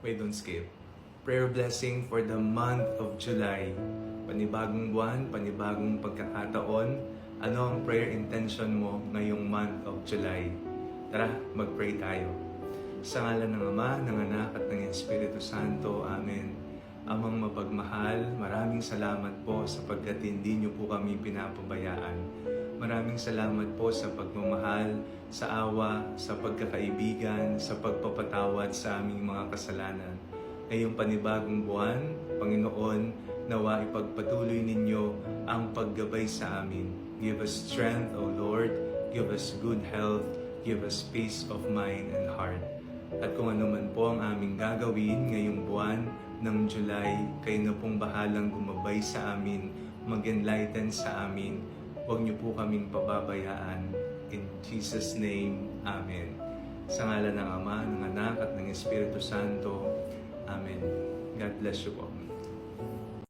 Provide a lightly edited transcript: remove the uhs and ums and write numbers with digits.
Wait, don't skip. Prayer blessing for the month of July. Panibagong buwan, panibagong pagkakataon. Ano ang prayer intention mo ngayong month of July? Tara, mag-pray tayo. Sa ngalan ng Ama, ng Anak at ng Espiritu Santo. Amen. Amang mapagmahal, maraming salamat po sapagkat hindi niyo po kami pinapabayaan. Maraming salamat po sa pagmamahal, sa awa, sa pagkakaibigan, sa pagpapatawad sa aming mga kasalanan. Ngayong panibagong buwan, Panginoon, nawa ipagpatuloy ninyo ang paggabay sa amin. Give us strength, O Lord. Give us good health. Give us peace of mind and heart. At kung ano man po ang aming gagawin ngayong buwan ng July, kayo na pong bahalang gumabay sa amin, mag-enlighten sa amin. Huwag niyo po kaming pababayaan. In Jesus' name, Amen. Sa ngalan ng Ama, ng Anak at ng Espiritu Santo, Amen. God bless you po.